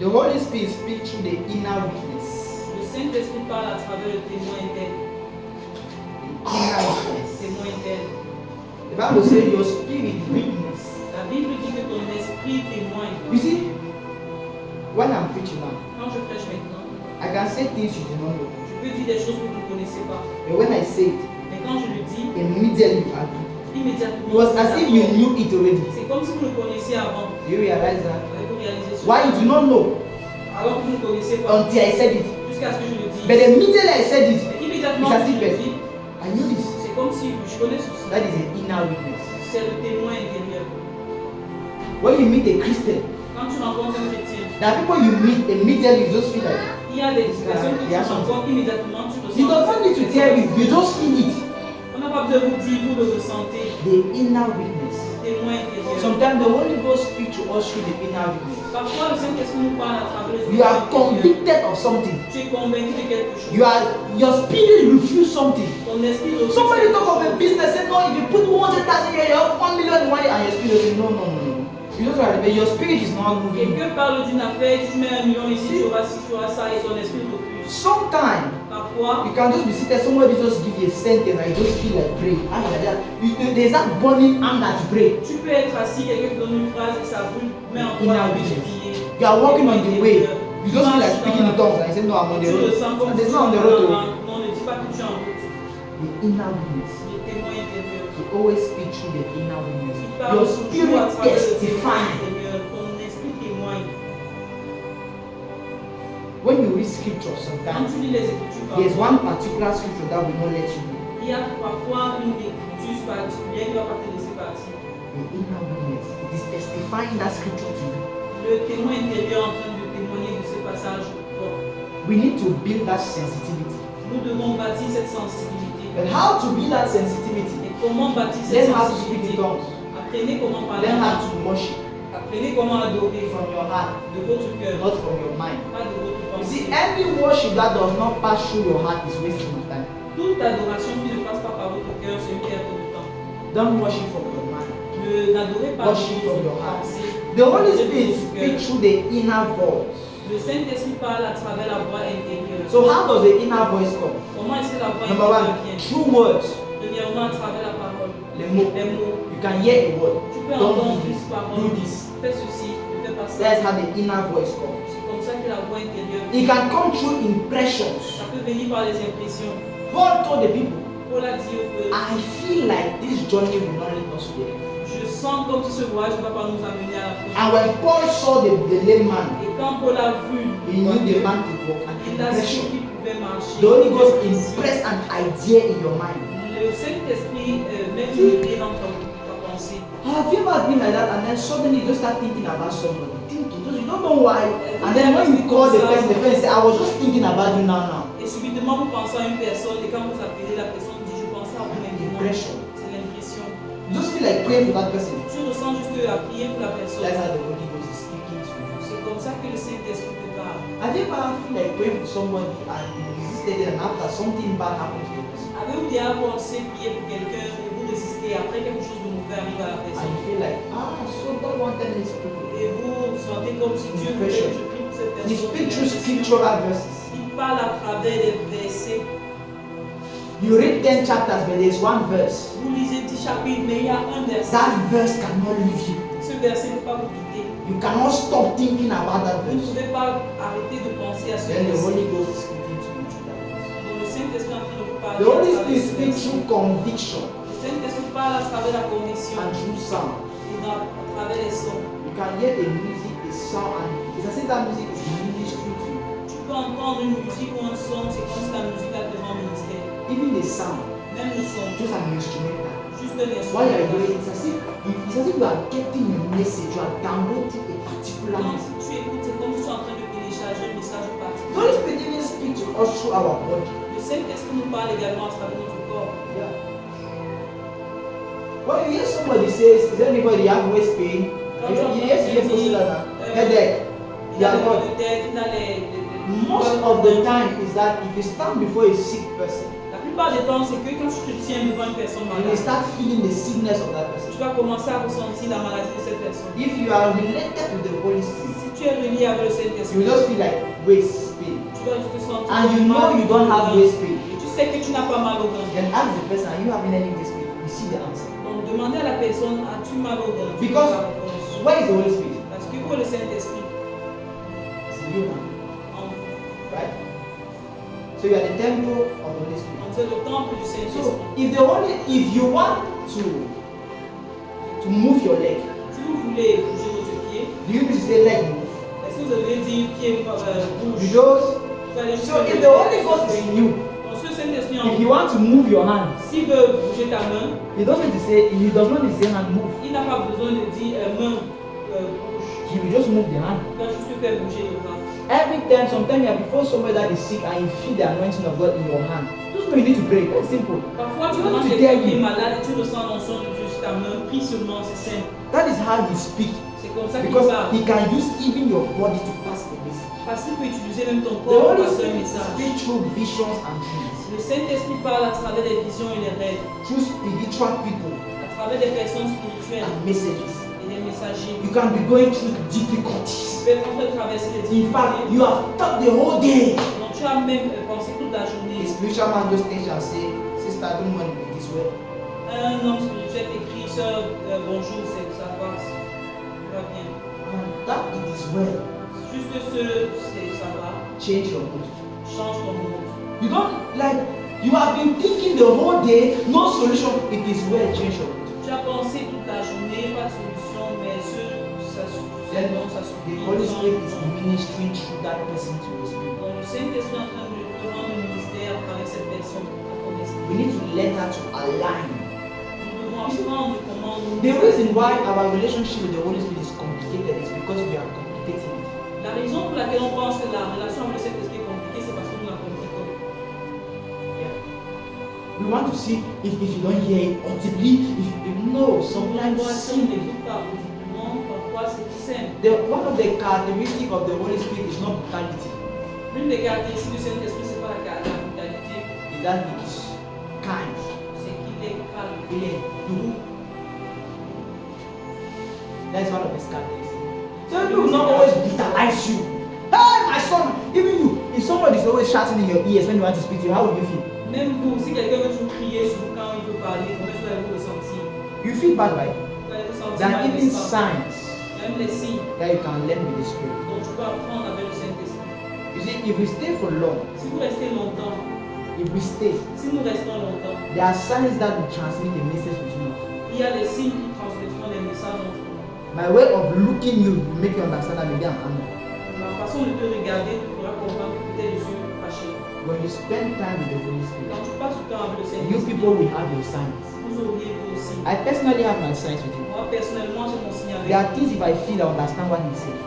The Holy Spirit speaks through the inner witness. Le Saint-Esprit parle à travers le témoin interne. The inner witness. Témoin interne. The Bible says your spirit witness. La Bible dit que ton esprit témoigne. You see, when I'm preaching now, Quand je prêche maintenant, I can say things you do not know. je peux dire des choses que vous ne connaissez pas. But when I say it, Mais quand je le dis, immediately you agree. immédiatement, It was as if you knew it already. c'est comme si vous le connaissiez avant. Do you realize that? Vous réalisez cela. Why you do not know Alors que vous ne connaissez pas. until I said it. Jusqu'à ce que je le dise. But immediately I said it. Mais immédiatement, It's as que if je le dis, I knew this. c'est comme si je connais ceci. That is an inner witness. C'est le témoin intérieur. When you meet a Christian, Quand tu rencontres un chrétien, there are people you meet immediately you just feel like il y a des personnes que tu rencontres immédiatement, tu he ressens. does not need to tell you, you just feel it. On n'a pas besoin de vous dire, vous le ressentez. The inner witness. Témoin intérieur. Sometimes the Holy Ghost speaks to us through the inner witness. Parfois, le Saint-Esprit nous parle à travers le You are témoin intérieur. convicted of something. Tu es convaincu de quelque chose. Your spirit refuse something. Ton esprit refuse Somebody quelque talk of a chose. business, say no, if you put 100,000 here, you have 1 million in 1 year, and your spirit say no. You just like, but your spirit is not moving. Quelqu'un parle d'une affaire, tu mets 1 million ici, tu auras ça, et ton esprit refuse. Sometimes Parfois, you can just be seated, somebody just give you a sentence and you just feel like praying. There's that burning anger to pray. tu peux être assis, quelqu'un te donne une phrase et ça brûle, mais en toi, la vie de prier. You are walking on the way. You just feel like speaking in tongues and you say no, I'm on the Tu road. ressens comme And there's si not on the tu es road. dans la- Non, ne dis pas que tu es en route. The inner witness. Le témoin intérieur. He always speaks through the inner witness. Il parle Your toujours à spirit travers le témoin testifies. intérieur. Ton esprit témoigne. When you read scripture Quand sometimes, tu lis les Écritures, there's parfois, one particular scripture that will not let you know. il y a parfois une écriture particulière qui ne va pas te laisser partir. The inner witness. It is testifying that scripture to you. Le témoin intérieur en train de témoigner de ce passage fort. We need to build that sensitivity. Nous devons bâtir cette sensibilité. But how to build that sensitivity? Et comment bâtir cette Learn how to speak in sensibilité? tongues. Apprenez comment parler. Learn how to worship Apprenez comment adorer from your heart, de votre cœur, not from your mind. pas de votre You see, pensée. any worship that does not pass through your heart is wasting of time. Toute adoration qui ne passe pas par votre cœur, c'est une perte de temps. Don't worship from your mind. N'adorez pas Worship de from votre your heart. pensée. The Holy Spirit speaks through the inner voice. Le Saint-Esprit parle à travers la voix intérieure. So how does the inner voice come? Comment est-ce que la voix Number one, intérieure vient? through words. Premièrement, à travers la parole. Les mots. Les mots. You can hear a word. Tu peux Don't entendre do une this. parole. Do this. Fais ceci, ne fais pas ça. That's how the inner voice comes. C'est comme ça que la voix intérieure It can come through impressions. ça peut venir par les impressions. Paul told the people, Paul a dit au peuple, I feel like this journey will not lead us there. je sens comme si ce voyage ne va pas nous amener à la fin. And when Paul saw the lame man, Et quand Paul a vu, he knew the man could walk. An il a su impression. qu'il pouvait marcher. The Holy Ghost impressed an idea in your mind. Le Saint-Esprit met une idée dans ta pensée. Have you ever been like that and then suddenly you just start thinking about somebody? Thinking, just you don't know why. And then when you call the person say, I was just thinking about you now. Et subitement vous pensez à une personne et quand vous appelez la personne dit je pense à vous maintenant. Impression. C'est l'impression. You just feel like praying for that person. Tu ressens juste à prier pour la personne. That's how the Holy Ghost is speaking to you. C'est comme ça que le Saint-Esprit te parle. Have you ever feel like praying for somebody and you resisted it and after something bad happened to the person? Avez-vous déjà pensé prier pour quelqu'un et vous résistez après quelque chose de mauvais arrive à la And personne? you feel like, so God wanted me to pray. Et vous sentez comme si Dieu voulait que je prie pour cette He personne. speaks through scriptural verses. Il parle à travers des versets. You read 10 chapters, but there's one verse. Vous lisez 10 chapitres, mais il y a un verset. That verse cannot leave you. Ce verset ne peut pas vous quitter. You cannot stop thinking about that Vous ne verse. pouvez pas arrêter de penser à ce Then the verset. Holy Ghost is speaking to you through that verse. Donc le Saint-Esprit est en train de vous parler. The Holy à travers Spirit ce speaks verset. through conviction Le Saint-Esprit parle à travers la conviction and through sound. et à travers les sons. You can hear a music, a sound, and it's as if that music is ministering to you. Tu peux entendre une musique ou un son, c'est comme si la musique a devant le ministère. Even the sound, Même le son, just an instrumental. juste un While you are instrument. doing it, it's as if you are getting a message, you are downloading a particular Quand message. tu écoutes, c'est comme si tu es en train de télécharger un message The particulier. Holy Spirit even speaks to us through our body. Le Saint-Esprit nous parle également à travers notre corps. Yeah. When you hear somebody says, is anybody have waist pain? Yes, headache. Il a Yeah, des God. maux de tête, il a les Most of the time is that if you stand before a sick person, La plupart du temps, c'est que quand tu te tiens devant une personne you will malade, start feeling the sickness of that person. tu vas commencer à ressentir la maladie de cette personne. If you are related to the Holy Si Spirit, tu tu es relié avec le you Saint-Esprit, just feel like waist pain. tu vas te sentir And you know mal you don't au have ventre. waist pain. Et tu sais que tu n'as pas mal au ventre. Then ask the person, are you having any waist pain? You see the answer. Donc demandez à la personne, as-tu mal au ventre? Tu Because auras la réponse. where is the Holy Spirit? Parce que où est le Saint-Esprit? It's in you now, En vous. right? So you are the temple of the Holy Spirit. Donc c'est le temple du Saint-Esprit. So if you want to move your leg, Si vous voulez bouger votre pied, do you need to say leg move? est-ce que vous avez dit pied bouge? You just Vous allez juste so if the Holy Ghost is in you, Donc si le Saint-Esprit en if vous, you want to move your hand, s'il veut bouger ta main, he does not need to say hand move. il n'a pas besoin de dire main bouge. He will just move the hand. Il va juste te faire bouger le bras. Every time, sometimes you are before somebody that is sick and you feel the anointing of God in your hand. Just know you need to pray. Very simple. Parfois, tu I want demandes to quelqu'un tell qui est you. malade et tu ressens l'onction de Dieu sur ta main. Prie seulement, c'est simple. That is how you speak. C'est comme ça qu'il Because parle. he can use even your body to pass the message. Parce qu'il peut utiliser même ton The corps pour Holy passer un Spirit message. speaks through visions and dreams, Le Saint-Esprit parle à travers des visions et des rêves, through spiritual people à travers des personnes spirituelles and messages. et des messagers. You can be going through difficulties. Tu peux être en train de traverser les In fact, difficultés. you have thought the whole day. Donc tu as même pensé toute la The journée. spiritual man just takes you and say, sister, I don't want to be this way. Un homme spirituel t'écrit, sœur, bonjour, ça va, tout va bien. And that it is well. Juste ça va, Change your mood. change ton monde. You don't like you have been thinking the whole day, no solution. It is well, change your mood. Tu as pensé toute la journée, pas de solution, mais ça suffit. Then Non, ça the suffit. Holy Spirit is ministering through that person to your spirit. Donc le Saint-Esprit est en train de te rendre le ministère avec cette personne à ton esprit. We need to learn how to align. Nous devons apprendre comment nous. The reason why our relationship with the Holy Spirit is complicated is because we are complicating it. La raison pour laquelle on pense que la relation avec le Saint-Esprit est compliquée, c'est parce que nous la compliquons. Yeah. We want to see if you don't hear it audibly, if you know sometimes Si on simply. n'écoute pas audiblement, parfois c'est simple. One of the characteristics of the Holy Spirit is not brutality, L'une des caractéristiques du Saint-Esprit, c'est pas la brutalité, is that it is kind. c'est qu'il est calme. Il est doux. That's one of his characteristics. So he will not always brutalize you. Hey, my son, even you. If somebody is always shouting in your ears when you want to speak to you, how would you feel? Même vous, si quelqu'un veut toujours crier sur vous quand il veut parler, comment est-ce que vous allez vous ressentir? You feel bad, right? Vous allez vous sentir There are mal, even n'est-ce pas? signs Il y a même les signes that you can learn with the Spirit. dont tu peux apprendre avec le Saint-Esprit. You see, if we stay for long, Si vous restez longtemps, if we stay, si nous restons longtemps, there are signs that will transmit a message between us. il y a des signes qui transmettront des messages entre nous. My way of looking you will make you understand that maybe I'm angry. La façon de te regarder te fera comprendre que peut-être je suis fâché. When you spend time with the Holy Spirit, Quand tu passes du temps avec le you Saint-Esprit, people will have your signs. vous auriez vous aussi. I personally have my signs with him. Moi, personnellement, j'ai mon signe avec There are vous. things if I feel I understand what he said.